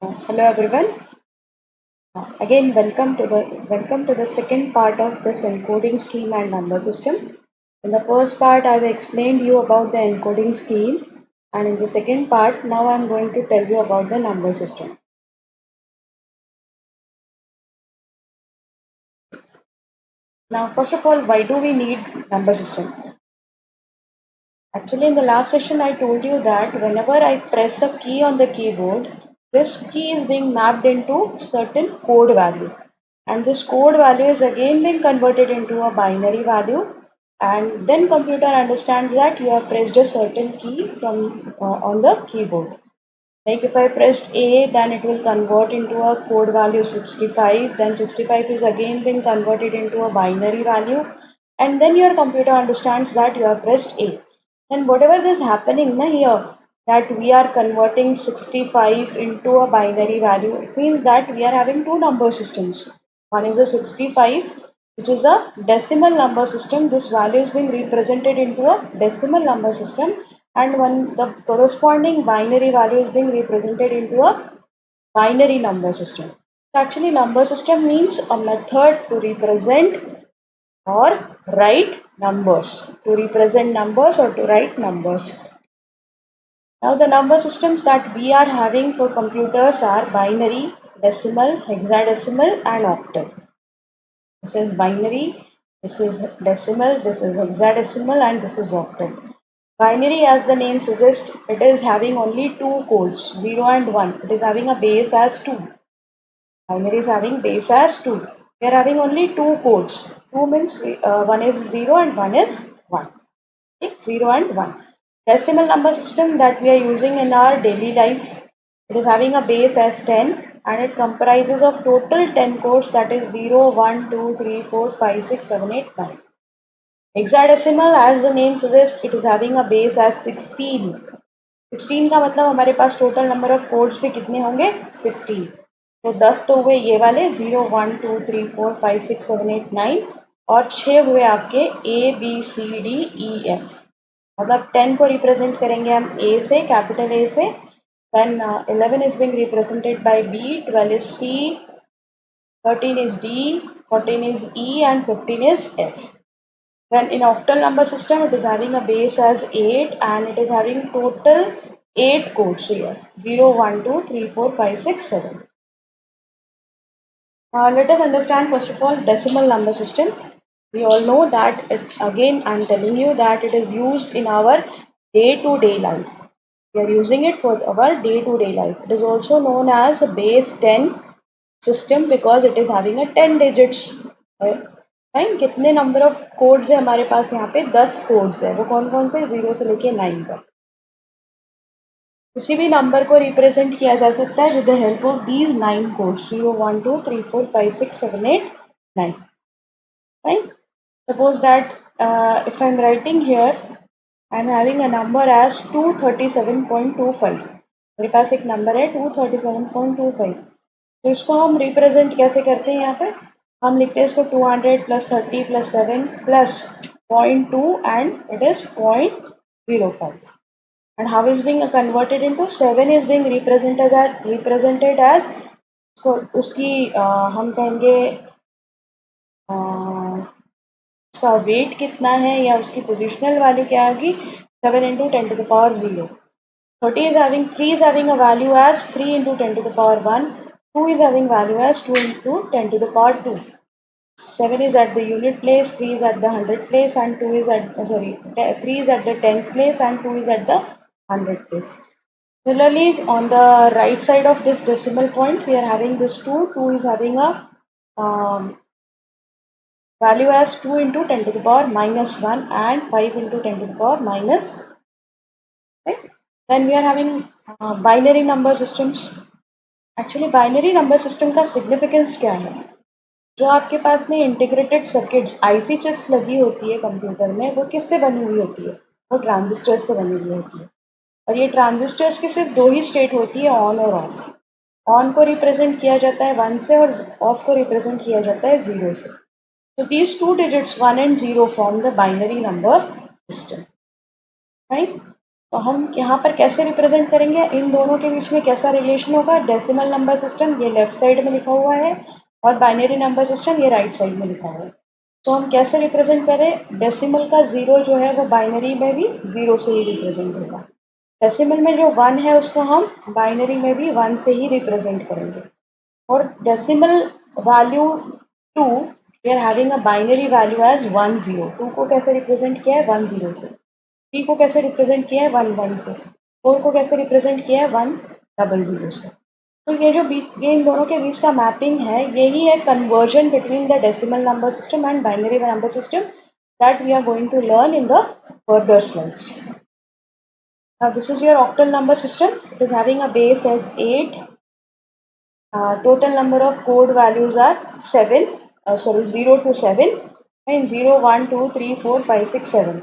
Hello everyone. Again, welcome to the second part of this encoding scheme and number system. In the first part, I've explained you about the encoding scheme, and in the second part, now I'm going to tell you about the number system. Now, first of all, why do we need number system? Actually, in the last session, I told you that whenever I press a key on the keyboard, this key is being mapped into certain code value. And this code value is again being converted into a binary value. And then computer understands that you have pressed a certain key from on the keyboard. Like if I pressed A, then it will convert into a code value 65. Then 65 is again being converted into a binary value. And then your computer understands that you have pressed A. And whatever is happening here, that we are converting 65 into a binary value, it means that we are having two number systems. One is a 65, which is a decimal number system. This value is being represented into a decimal number system, and when the corresponding binary value is being represented into a binary number system. So actually, number system means a method to represent or write numbers, to represent numbers or to write numbers. Now, the number systems that we are having for computers are binary, decimal, hexadecimal, and octal. This is binary, this is decimal, this is hexadecimal, and this is octal. Binary, as the name suggests, it is having only two codes, 0 and 1. It is having a base as 2. Binary is having base as 2. We are having only two codes. 2 means one is 0 and one is 1. Okay? 0 and 1. Decimal number system that we are using in our daily life, it is having a base as 10, and it comprises of total 10 codes, that is 0, 1, 2, 3, 4, 5, 6, 7, 8, 9. Hexadecimal, as the name suggests, it is having a base as 16. 16 का मतलब हमारे पास total number of codes पे कितने होंगे 16. तो 10 तो हुए ये वाले 0 1 2 3 4 5 6 7 8 9, और 6 हुए आपके ABCDEF. मतलब 10 को रिप्रेजेंट करेंगे हम A से, कैपिटल A से. Then 11 is being represented by B, 12 is C, 13 is D, 14 is E, and 15 is F. Then in octal number system, it is having a base as 8, and it is having total 8 codes here, 0, 1, 2, 3, 4, 5, 6, 7. Let us understand first of all decimal number system. We all know that again I am telling you that it is used in our day-to-day life. We are using it for our day-to-day life. It is also known as a base 10 system because it is having a 10 digits. Fine, कितने number of codes है हमारे पास यहाँ पे 10 codes है. वो कौन कौन से 0 से लेके 9 तक. किसी भी नंबर को रिप्रेजेंट किया जा सकता है with the help of these 9 codes 0 1 2 3 4 5 6 7 8 9. Fine. Suppose that if I'm writing here, I'm having a number as 237.25. मेरे पास एक नंबर है 237.25. तो इसको हम रिप्रेजेंट कैसे करते हैं यहाँ पे. हम लिखते हैं इसको 200 plus 30 plus 7 plus 0.2 and it is 0.05. And how is being converted into 7 is being represented as उसकी हम कहेंगे उसका वेट कितना है या उसकी पोजिशनल वैल्यू क्या होगी. 7 into 10 to the power 0. 3 is having a value as 3 into 10 to the power 1. 2 is having value as 2 into 10 to the power 2. 7 is at the unit place, 3 is at the 100 place, and 2 is at 3 is at the tens place, and 2 is at the 100 place. Similarly, on the right side of this decimal point, we are having this 2. 2 is having a value as 2 into 10 to the power minus 1 and 5 into 10 to the power minus. Right? Then we are having binary number systems. Actually binary number system का significance क्या है. जो आपके पास में integrated circuits IC chips लगी होती है computer में, वो किससे बनी हुई होती है. वो ट्रांजिस्टर्स से बनी हुई होती है. और ये ट्रांजिस्टर्स की सिर्फ दो ही स्टेट होती है, ऑन और ऑफ. ऑन को रिप्रेजेंट किया जाता है 1 से और ऑफ को रिप्रेजेंट किया जाता है 0 से. So these two digits 1 and 0 form the binary number system. Right? तो हम यहाँ पर कैसे रिप्रेजेंट करेंगे, इन दोनों के बीच में कैसा रिलेशन होगा, डेसिमल नंबर सिस्टम ये लेफ्ट साइड में लिखा हुआ है और बाइनरी नंबर सिस्टम ये राइट साइड में लिखा हुआ है। तो हम कैसे रिप्रेजेंट करें, डेसिमल का ज़ीरो जो है वो बाइनरी में भी ज़ीरो से ही रिप्रेजेंट होगा। डेसिमल में जो 1 है उसको हम बाइनरी में भी 1 से ही रिप्रेजेंट करेंगे। और decimal value 2 we are having a binary value as 1 0। 2 को कैसे रिप्रेजेंट किया है 1 0 से, 3 को कैसे रिप्रेजेंट किया है 1 1 से, 4 को कैसे रिप्रेजेंट किया है 1 0 0 से। तो ये जो ये इन दोनों के बीच का मैपिंग है, यही है conversion between the decimal number system and binary number system that we are going to learn in the further slides. Now this is your octal number system. It is having a base as 8. Total number of code values are 7. 0 to 7. And 0 1 2 3 4 5 6 7.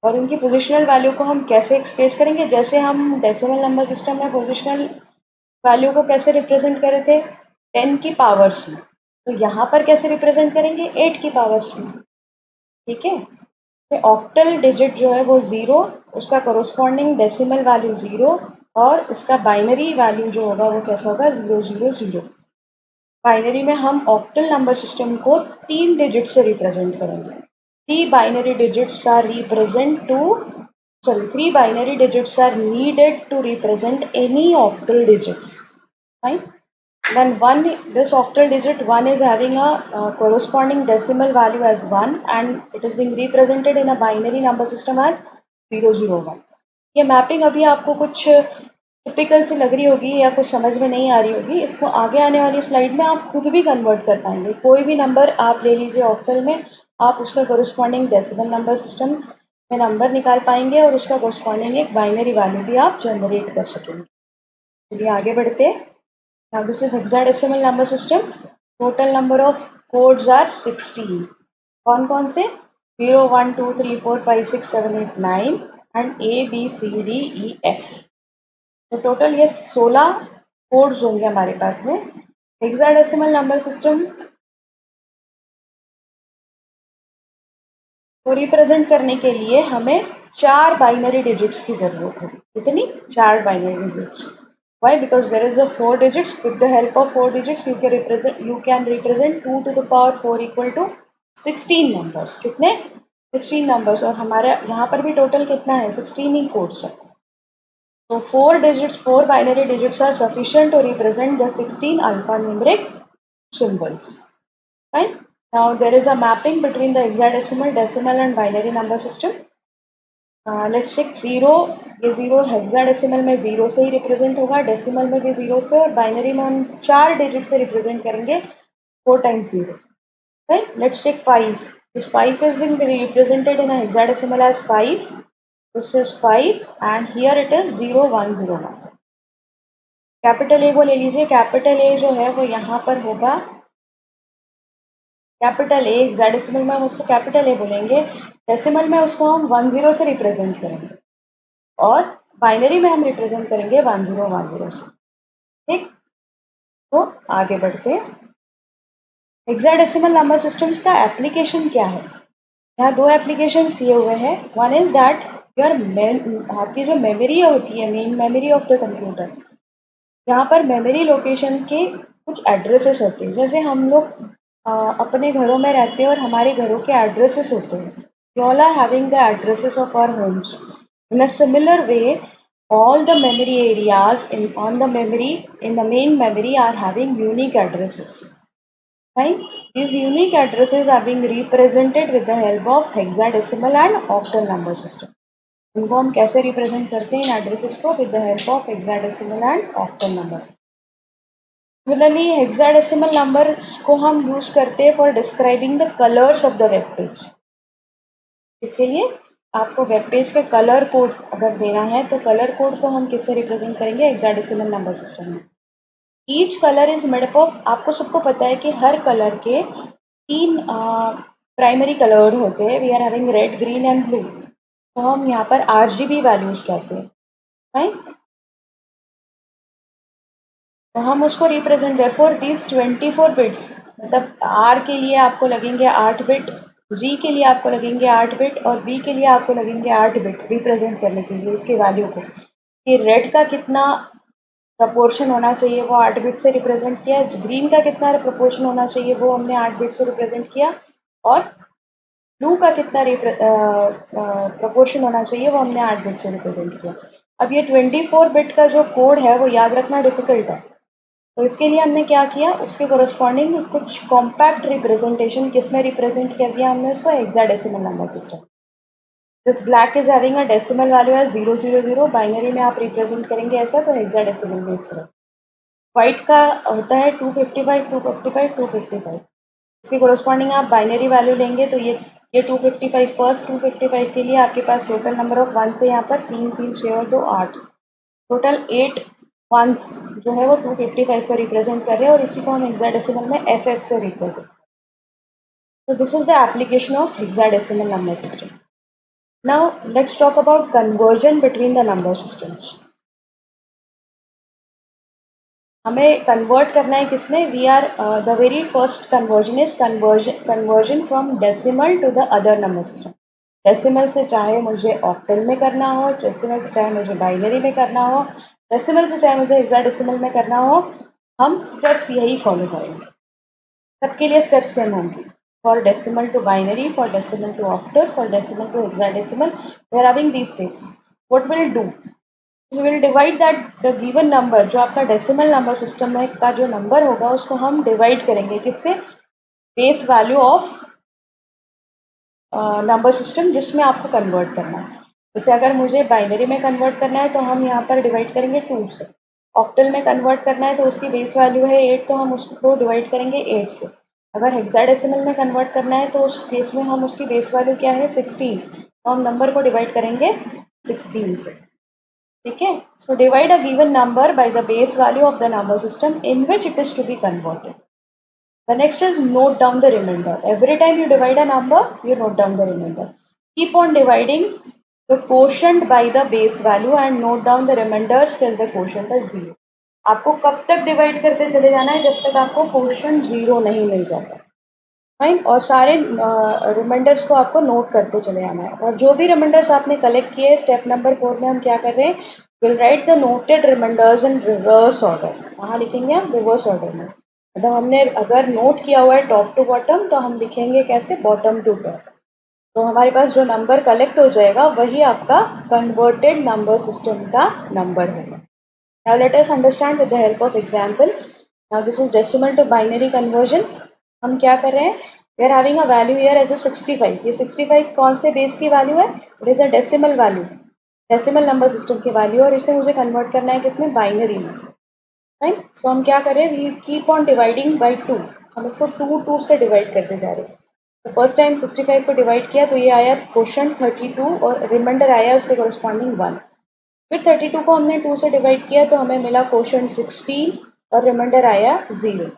और इनकी positional value को हम कैसे express करेंगे, जैसे हम decimal number system में positional value को कैसे रिप्रेजेंट करे थे 10 की पावर्स में, तो यहाँ पर कैसे रिप्रेजेंट करेंगे 8 की पावर्स में। ठीक है, तो ऑक्टल डिजिट जो है वो 0, उसका कॉरस्पॉन्डिंग डेसिमल वैल्यू 0 और इसका बाइनरी वैल्यू जो होगा वो कैसा होगा 0 0 0। बाइनरी में हम ऑक्टल नंबर सिस्टम को 3 डिजिट से रिप्रेजेंट करेंगे। 3 binary digits are three binary digits are needed to represent any octal digits, right? Then this octal digit 1 is having a corresponding decimal value as 1 and it is being represented in a binary number system as 0 0 1। ये mapping अभी आपको कुछ typical सी लग रही होगी या कुछ समझ में नहीं आ रही होगी, इसको आगे आने वाली स्लाइड में आप खुद भी कन्वर्ट कर पाएंगे। कोई भी नंबर आप ले लीजिए ऑक्टल में, आप उसका कॉरस्पॉन्डिंग डेसिमल नंबर सिस्टम में नंबर निकाल पाएंगे और उसका कॉरस्पॉन्डिंग एक बाइनरी वैल्यू भी आप जनरेट कर सकेंगे। चलिए आगे बढ़ते हैं। Now this is hexadecimal number system. Total number of codes are 16. कौन कौन से 0 1 2 3 4 5 6 7 8 9 and A B C D E F। तो टोटल ये 16 कोड्स होंगे हमारे पास में। हेक्साडेसिमल नंबर सिस्टम को रिप्रेजेंट करने के लिए हमें 4 बाइनरी डिजिट्स की ज़रूरत होगी। कितनी? 4 binary digits. Why? Because there is a 4 digits. With the help of 4 digits, you can represent 2 to the power 4 equal to 16 numbers. कितने? 16 numbers। और हमारे यहाँ पर भी टोटल कितना है 16 ही कोड्स है। So 4 binary digits are sufficient to represent the 16 alphanumeric symbols. Fine. Now there is a mapping between the hexadecimal, decimal and binary number system. Let's check 0, ये 0 हेक्साडेसिमल में 0 से ही रिप्रेजेंट होगा, डेसिमल में भी 0 से, और बाइनरी में हम 4 डिजिट से रिप्रेजेंट करेंगे 4 times 0. Right? Let's take 5. This 5 is represented in a hexadecimal as 5. This is 5 and here it is 0 1 0 1. Capital A को ले लीजिए, कैपिटल ए जो है वो यहाँ पर होगा कैपिटल ए। हेक्साडेसिमल में हम उसको कैपिटल ए बोलेंगे, डेसिमल में उसको हम 1 0 से रिप्रेजेंट करेंगे और बाइनरी में हम रिप्रेजेंट करेंगे 1 0 1 0 से। ठीक, तो आगे बढ़ते हैं। हेक्साडेसिमल नंबर सिस्टम्स का एप्लीकेशन क्या है? यहाँ 2 एप्लीकेशंस दिए हुए हैं। वन इज़ दैट आपकी जो मेमोरी होती है, main memory of the computer, यहाँ पर मेमोरी लोकेशन के कुछ एड्रेसेस होते हैं। जैसे हम लोग अपने घरों में रहते हैं और हमारे घरों के एड्रेसेस होते हैं। You all are having the addresses of our homes. In a similar way, all the memory areas in the main memory are having unique addresses. Right? These unique addresses are being represented with the help of hexadecimal and octal number system. इनको हम कैसे represent करते हैं इन addresses को? With the help of hexadecimal and octal number system. Similarly hexadecimal numbers को हम use करते हैं for describing the colours of the web page. इसके लिए आपको वेब पेज का कलर कोड अगर देना है तो कलर कोड को हम किससे रिप्रेजेंट करेंगे? हेक्साडेसिमल नंबर सिस्टम में। Each colour is made up of, आपको सबको पता है कि हर कलर के 3 प्राइमरी कलर होते हैं। We are having red green and blue, तो हम यहाँ पर RGB वैल्यूज़ कहते हैं, राइट? तो हम उसको रिप्रेजेंट देयरफॉर दीज 24 बिट्स, मतलब R के लिए आपको लगेंगे 8 बिट, जी के लिए आपको लगेंगे 8 बिट और बी के लिए आपको लगेंगे 8 बिट रिप्रेजेंट करने के लिए उसके वैल्यू को, कि रेड का कितना प्रपोर्शन होना चाहिए वो 8 बिट से रिप्रेजेंट किया, ग्रीन का कितना प्रपोर्शन होना चाहिए वो हमने 8 बिट से रिप्रेजेंट किया, और ब्लू का कितना प्रपोर्शन होना चाहिए वो हमने 8 बिट से रिप्रेजेंट किया। अब ये 24 बिट का जो कोड है वो याद रखना डिफिकल्ट है, तो इसके लिए हमने क्या किया, उसके कोरस्पॉन्डिंग कुछ कॉम्पैक्ट रिप्रेजेंटेशन किस में रिप्रेजेंट कर दिया हमने उसको, hexadecimal number system. This black is having a decimal value है 000, बाइनरी में आप रिप्रेजेंट करेंगे ऐसा, तो हेक्साडेसिमल में इस तरह से। वाइट का होता है 255, 255, 255। इसके कोरस्पॉन्डिंग आप बाइनरी वैल्यू लेंगे तो ये 255, फर्स्ट 255 के लिए आपके पास टोटल नंबर ऑफ वन से यहाँ पर 3 3 6 और 2 8, टोटल 8 वंस जो है वो 255 को रिप्रेजेंट कर रहे हैं, और इसी को हम हेक्साडेसिमल में FF से represent. So this is the application of hexadecimal number system. Now let's talk about conversion between the number systems. हमें कन्वर्ट करना है किसमें, we are the very first conversion is conversion from decimal to the other number system. Decimal से चाहे मुझे octal में करना हो, डेसिमल से चाहे मुझे बाइनरी में करना हो, डेसिमल से चाहे मुझे हेक्साडेसिमल में करना हो, हम स्टेप्स यही फॉलो करेंगे, सबके लिए स्टेप्स सेम होंगी। For decimal to binary, for decimal to octal, for decimal to hexadecimal, we are having these steps. What will do? We will divide that the given number, जो आपका decimal number system में का जो number होगा उसको हम divide करेंगे किससे, base value of number system जिसमें आपको कन्वर्ट करना है। जैसे अगर मुझे बाइनरी में कन्वर्ट करना है तो हम यहाँ पर डिवाइड करेंगे 2 से, ऑक्टल में कन्वर्ट करना है तो उसकी बेस वैल्यू है 8 तो हम उसको डिवाइड करेंगे 8 से, अगर हेक्साडेसिमल में कन्वर्ट करना है तो उस केस में हम उसकी बेस वैल्यू क्या है 16, तो हम नंबर को डिवाइड करेंगे 16 से। ठीक है, so divide a given number by the base value of the number system in which it is to be converted. The next is note down the remainder. Every time you divide a number, you note down the remainder. Keep on dividing the quotient by the base value and note down the remainders till the quotient is 0. आपको कब तक divide करते चले जाना है जब तक आपको क्वोशंट 0 नहीं मिल जाता, फाइन, और सारे रिमाइंडर्स को आपको नोट करते चले आना है। और जो भी रिमाइंडर्स आपने कलेक्ट किए स्टेप नंबर 4 में हम क्या कर रहे हैं, will write the noted reminders in reverse order. कहाँ लिखेंगे हम, रिवर्स ऑर्डर में, मतलब हमने अगर नोट किया हुआ है टॉप टू बॉटम तो हम लिखेंगे कैसे, बॉटम टू टॉप। तो हमारे पास जो नंबर कलेक्ट हो जाएगा वही आपका कन्वर्टेड नंबर सिस्टम का नंबर होगा। Now let us understand with the help of example. Now this is decimal to binary conversion. हम क्या कर रहे हैं, we are having a value here as a 65. ये 65 कौन से बेस की वैल्यू है, it is a decimal value, decimal number system की वैल्यू, और इसे मुझे कन्वर्ट करना है किसमें, बाइनरी में, राइट। सो हम क्या कर रहे हैं, we keep on dividing by 2, हम इसको 2 से डिवाइड करते जा रहे हैं। तो फर्स्ट टाइम 65 को डिवाइड किया तो ये आया क्वोशंट 32 और रिमाइंडर आया उसके कोरस्पॉन्डिंग 1। फिर 32 को हमने 2 से डिवाइड किया तो हमें मिला क्वोशंट 16 और रिमाइंडर आया 0।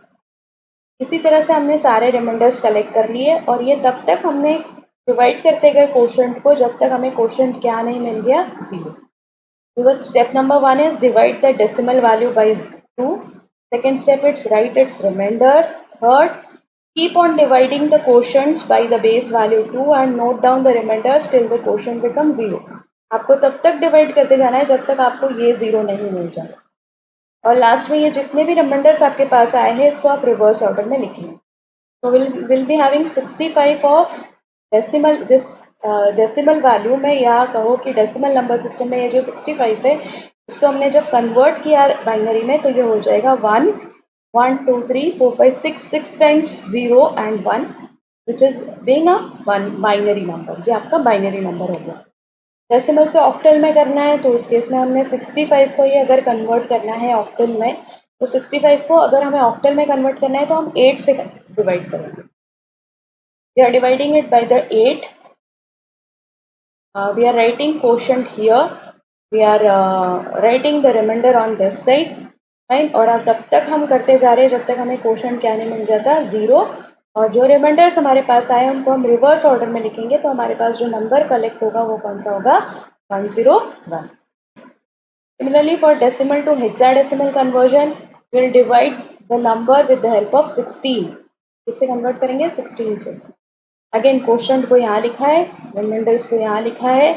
इसी तरह से हमने सारे रिमाइंडर्स कलेक्ट कर लिए और ये तब तक हमने डिवाइड करते गए क्वोशंट को जब तक हमें क्वोशंट क्या नहीं मिल गया, 0। So step number 1 is divide the decimal value by 2. Second step is write its remainders. Third, keep on dividing the quotients by the base value 2 and note down the remainders till the quotient becomes 0. आपको तब तक divide करते जाना है जब तक आपको ये 0 नहीं मिल जाता। और लास्ट में ये जितने भी रिमाइंडर्स आपके पास आए हैं इसको आप रिवर्स ऑर्डर में लिखेंगे। तो will be having 65 of decimal, this decimal value में, या कहो कि डेसिमल नंबर सिस्टम में ये जो 65 है उसको हमने जब कन्वर्ट किया बाइनरी में तो ये हो जाएगा 1 1 2 3 4 5 6 times 0 and 1 which is being a one binary number, ये आपका बाइनरी नंबर हो गया। डेसिमल से ऑक्टल में करना है तो इस केस में हमने 65 को ही अगर कन्वर्ट करना है ऑक्टल में तो 65 को अगर हमें ऑक्टल में कन्वर्ट करना है तो हम 8 से डिवाइड करेंगे। We are dividing it by the 8. We are writing quotient here. We are writing the remainder on this side. Fine. और अब तब तक हम करते जा रहे हैं जब तक हमें quotient क्या नहीं मिल जाता, 0। और जो रिमाइंडर्स हमारे पास आए उनको हम रिवर्स ऑर्डर में लिखेंगे तो हमारे पास जो नंबर कलेक्ट होगा वो कौन सा होगा, 101। Similarly, for decimal to hexadecimal conversion, we'll divide the number with the help of 16. इससे कन्वर्ट करेंगे 16 से। अगेन क्वोशंट को यहाँ लिखा है, रिमाइंडर्स को यहाँ लिखा है,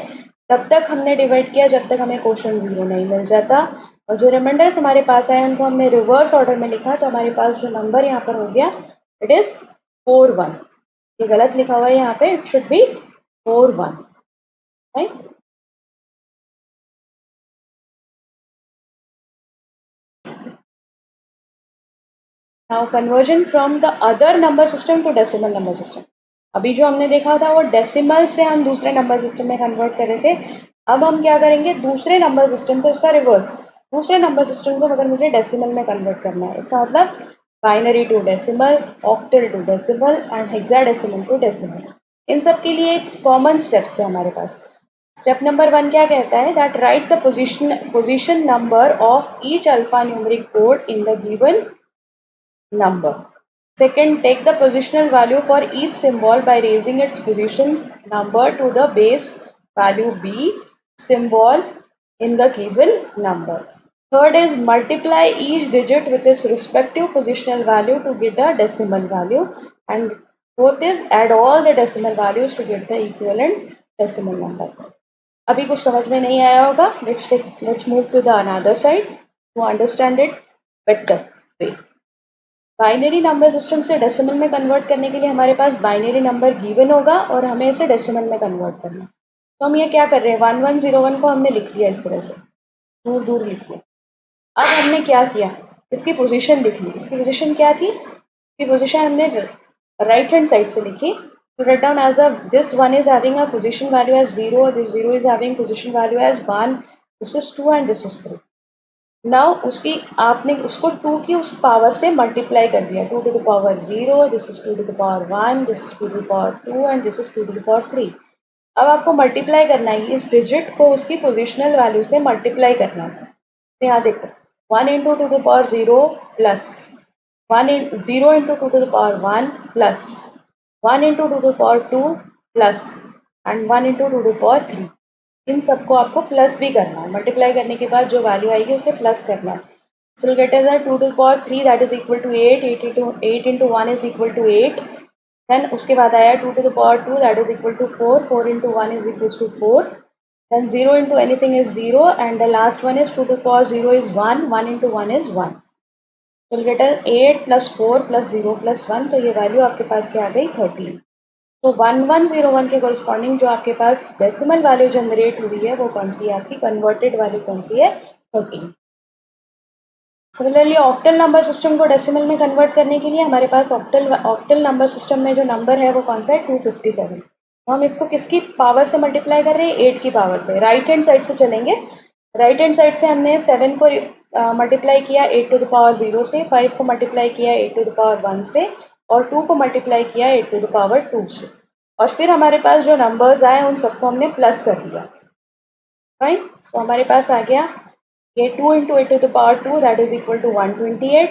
तब तक हमने डिवाइड किया जब तक हमें क्वोशंट 0 नहीं मिल जाता, और जो रिमाइंडर्स हमारे पास आए उनको हमने रिवर्स ऑर्डर में लिखा, तो हमारे पास जो नंबर यहाँ पर हो गया इट इज़ 4 1। ये गलत लिखा हुआ है यहाँ पे, it should be 4 1, right. Now conversion from the other number system to decimal number system. अभी जो हमने देखा था वो डेसिमल से हम दूसरे नंबर सिस्टम में कन्वर्ट कर रहे थे, अब हम क्या करेंगे दूसरे नंबर सिस्टम से उसका रिवर्स, दूसरे नंबर सिस्टम से मगर मुझे डेसिमल में कन्वर्ट करना है। इसका मतलब binary to decimal, octal to decimal and hexadecimal to decimal. इन सब के लिए एक कॉमन स्टेप्स है हमारे पास। स्टेप नंबर 1 क्या कहता है, that right the position number of each alpha numeric code in the given number. Second, take the positional value for each symbol by raising its position number to the base value b symbol in the given number. Third is multiply each digit with its respective positional value to get the decimal value. And fourth is add all the decimal values to get the equivalent decimal number. अभी कुछ समझ में नहीं आया होगा, let's move to the another side to understand it better way. Binary number system से decimal में convert करने के लिए हमारे पास बाइनरी नंबर गिवन होगा और हमें इसे डेसिमल में कन्वर्ट करना है। तो हम ये क्या कर रहे हैं, 1101 को हमने लिख लिया इस तरह से, दूर दूर लिख लिया। अब हमने क्या किया, इसकी पोजीशन लिख ली। इसकी पोजीशन क्या थी, इसकी पोजीशन हमने राइट हैंड साइड से लिखी। तो write down as a this one is having a position value as 0, this 0 is having position value as 1, this is 2 and this is 3। Now उसकी आपने उसको 2 की उस पावर से मल्टीप्लाई कर दिया, 2 to the power 0, this is 2 to the power 1, this is 2 to the power 2 and this is 2 to the power 3। अब आपको मल्टीप्लाई करना है, इस डिजिट को उसकी पोजिशनल वैल्यू से मल्टीप्लाई करना है। तो यहाँ देखो 1 into 2 to the power 0 plus 0 into 2 to the power 1 plus 1 into 2 to the power 2 plus and 1 into 2 to the power 3। इन सबको आपको प्लस भी करना है, मल्टीप्लाई करने के बाद जो वैल्यू आएगी उसे प्लस करना है। So get as 2 to power 3 that is equal to 8, 8 into 1 is equal to 8। Then उसके बाद आया 2 to the power 2 that is equal to 4, 4 into 1 is equal to 4। Then 0 into anything is 0 and the last one is 2 to power 0 is 1, 1 into 1 is 1। So get 8 plus 4 plus 0 plus 1, तो ये value आपके पास क्या आ गई 13। तो 1101 के corresponding जो आपके पास decimal value generate हुई है वो कौन सी है, आपकी कन्वर्टेड वैल्यू कौन सी है, 13। सिमिलरली ऑक्टल नंबर सिस्टम को डेसिमल में कन्वर्ट करने के लिए हमारे पास ऑक्टल नंबर सिस्टम में जो नंबर है वो कौन सा है, 257। तो हम इसको किसकी पावर से मल्टीप्लाई कर रहे हैं, 8 की पावर से। राइट हैंड साइड से चलेंगे, राइट हैंड साइड से हमने 7 को मल्टीप्लाई किया 8 टू द पावर 0 से, 5 को मल्टीप्लाई किया 8 टू द पावर 1 से, और 2 को मल्टीप्लाई किया 8 टू द पावर 2 से। और फिर हमारे पास जो नंबर्स आए उन सबको हमने प्लस कर दिया, राइट। सो हमारे पास आ गया ये 2 into 8 to the power 2 that is equal to 128।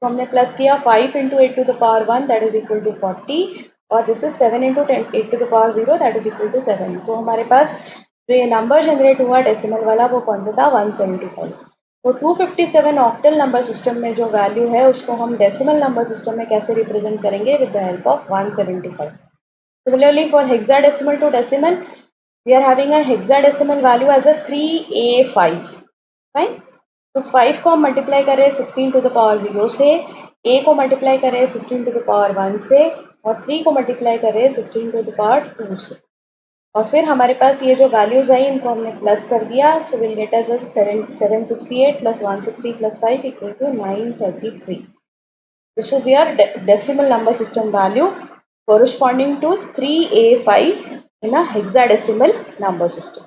तो हमने प्लस किया 5 into 8 to the power 1 that is equal to 40, और this is 7 into 8 to the power 0 that is equal to 7। तो हमारे पास जो ये नंबर जनरेट हुआ डेसिमल वाला वो कौन सा था, 175। तो 257 ऑक्टल नंबर सिस्टम में जो वैल्यू है उसको हम डेसिमल नंबर सिस्टम में कैसे रिप्रेजेंट करेंगे, with the help of 175। Similarly, for hexadecimal to decimal, we are having a hexadecimal value as a 3A5, right? तो 5 को हम मल्टीप्लाई कर रहे हैं 16 टू द पावर 0 से, a को मल्टीप्लाई कर रहे हैं 16 टू द पावर 1 से, और 3 को मल्टीप्लाई कर रहे हैं 16 टू द पावर 2 से। और फिर हमारे पास ये जो वैल्यूज आई इनको हमने प्लस कर दिया। So will get as 768 plus 160 plus 5 equal to 933। This is your decimal number system value corresponding to 3A5 in a hexadecimal number system.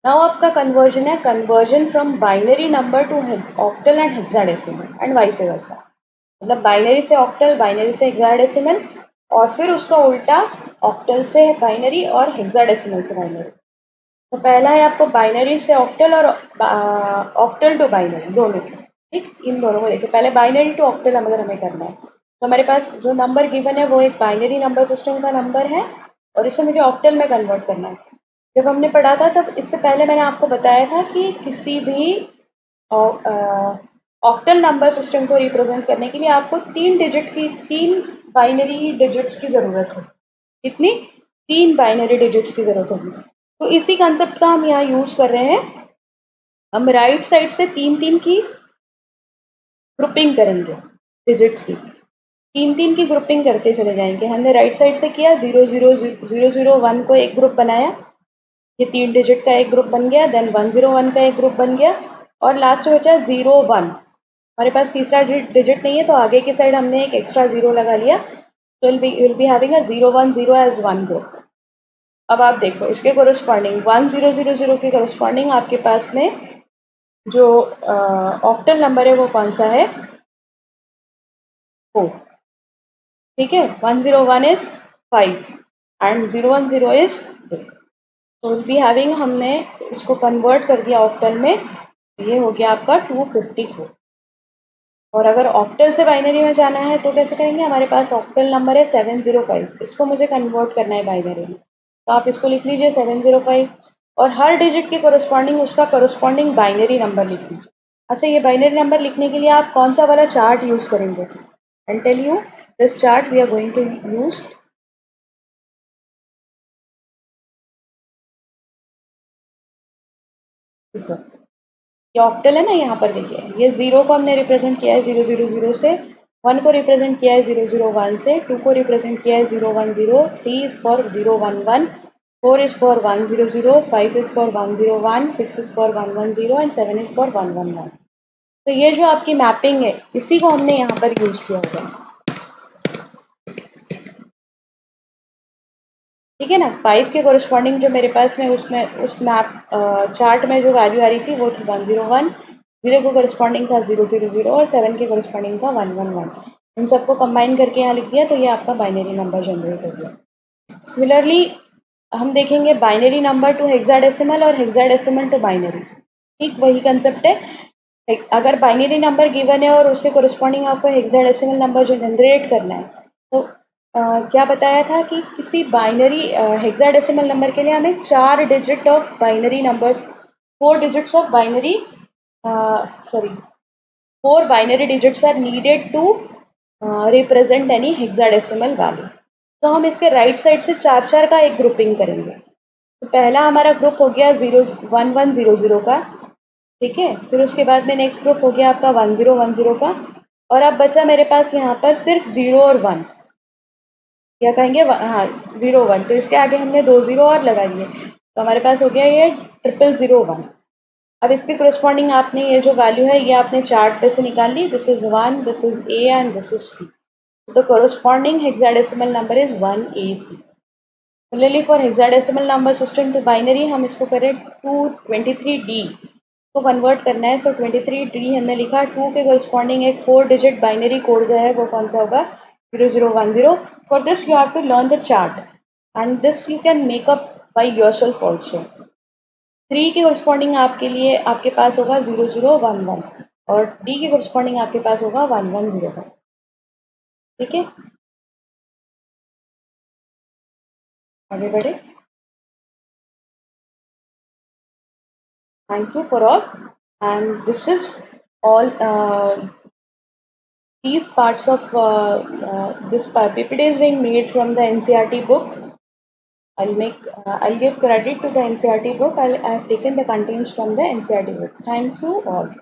Now आपका कन्वर्जन है, conversion from binary number two octal and hexadecimal and vice versa. मतलब binary से octal, binary से hexadecimal, और फिर उसका उल्टा octal से बाइनरी और हेक्साडेसिमल से बाइनरी। तो पहला है आपको बाइनरी से ऑक्टल और ऑक्टल टू बाइनरी दोनों, ठीक। इन दोनों को देखिए, पहले बाइनरी टू ऑक्टल अगर हमें करना है तो हमारे पास जो नंबर गिवन है वो एक बाइनरी नंबर सिस्टम का नंबर है और इसे मुझे ऑक्टल में कन्वर्ट करना है। जब हमने पढ़ा था तब इससे पहले मैंने आपको बताया था कि किसी भी ऑक्टल नंबर सिस्टम को रिप्रेजेंट करने के लिए आपको 3 बाइनरी डिजिट्स की ज़रूरत होगी। कितनी? 3 बाइनरी डिजिट्स की ज़रूरत होगी। तो इसी कंसेप्ट का हम यहाँ यूज़ कर रहे हैं। हम राइट साइड से 3 की ग्रुपिंग करेंगे डिजिट्स की। 3 की ग्रुपिंग करते चले जाएंगे। हमने राइट साइड से किया 0 0 0 0 1 को एक ग्रुप बनाया, ये 3 डिजिट का एक ग्रुप बन गया। देन 1 0 1 का एक ग्रुप बन गया और लास्ट बचा 0 1। हमारे पास तीसरा डिजिट नहीं है तो आगे की साइड हमने एक एक्स्ट्रा 0 लगा लिया। तो will be having a 0 1 0 as one group. अब आप देखो इसके कोरस्पॉन्डिंग 1 0 0 0 के कोरस्पॉन्डिंग आपके पास में जो ऑक्टल नंबर है वो कौन सा है? 4। ठीक है, 1 0 1 इज 5 एंड 0 1 0 इज 2। तो विल बी हैविंग, हमने इसको कन्वर्ट कर दिया ऑक्टल में, ये हो गया आपका 254। और अगर ऑक्टल से बाइनरी में जाना है तो कैसे करेंगे? हमारे पास ऑक्टल नंबर है 705, इसको मुझे कन्वर्ट करना है बाइनरी में, तो आप इसको लिख लीजिए 705 और हर डिजिट के कोरस्पॉन्डिंग उसका कोरस्पॉन्डिंग बाइनरी नंबर लिख लीजिए। अच्छा, ये बाइनरी नंबर लिखने के लिए आप कौन सा वाला चार्ट यूज़ करेंगे? I tell you this chart we are going to use. इस वक्त ये ऑक्टल है ना, यहाँ पर देखिए ये 0 को हमने रिप्रेजेंट किया है 0 0 0 से, 1 को रिप्रेजेंट किया है 0 0 1 से, 2 को रिप्रेजेंट किया है 0 1 0, 3 is for 0 1 1, 4 is for 1 0 0, 5 is for 1 0 1, 6 is for 1 1 0 and 7 is for 1 1 1। तो ये जो आपकी मैपिंग है इसी को हमने यहाँ पर यूज किया होगा। ठीक है ना, 5 के कोरस्पॉन्डिंग जो मेरे पास में उसमें उस मैप चार्ट में जो वैल्यू आ रही थी वो थी 1 0 1, 0 को कोरस्पॉन्डिंग था 0 0 0 और 7 के कोरस्पॉन्डिंग था 1 1 1। इन सबको कंबाइन करके यहाँ लिख दिया तो ये आपका बाइनरी नंबर जनरेट हो गया। सिमिलरली हम देखेंगे बाइनरी नंबर टू हेक्साडेसिमल और हेक्साडेसिमल टू बाइनरी। ठीक वही कंसेप्ट है। अगर बाइनरी नंबर गिवन है और उसके कोरस्पॉन्डिंग आपको हेक्साडेसिमल नंबर जो जनरेट करना है तो क्या बताया था कि किसी बाइनरी हेक्साडेसिमल नंबर के लिए हमें 4 digit of binary numbers, 4 digits of binary, sorry 4 binary digits are needed to represent any hexadecimal value. तो हम इसके राइट साइड से 4 का एक ग्रुपिंग करेंगे। तो पहला हमारा ग्रुप हो गया 0 1 1 0 0 का। ठीक है, फिर उसके बाद में नेक्स्ट ग्रुप हो गया आपका 1 0 1 0 का। और अब बचा मेरे पास यहाँ पर सिर्फ 0 और 1, क्या कहेंगे? हाँ 0 1, तो इसके आगे हमने 2 0 और लगा दिए तो हमारे पास हो गया ये 0 0 0 1। अब इसके कोरस्पॉन्डिंग आपने ये जो वैल्यू है ये आपने चार्ट पे से निकाल ली। This is 1, this is A and this is C. The corresponding hexadecimal number is 1AC। Similarly for hexadecimal number system to binary हम इसको करें 223D को कन्वर्ट करना है। सो 23D हमने लिखा, 2 के कोरस्पॉन्डिंग एक 4 डिजिट बाइनरी कोड जो है वो कौन सा होगा? 0 0 1 0। For this you have to learn the chart and this you can make up by yourself also. 3 के कोरस्पॉन्डिंग आपके लिए आपके पास होगा 0 0 1 1 और D के कोरस्पॉन्डिंग आपके पास होगा 1 1 0 1। ठीक है, आगे बढ़े। Thank you for all, and this is all. These parts of this PPT is being made from the NCERT book. I'll give credit to the NCERT book. I have taken the contents from the NCERT book. Thank you all.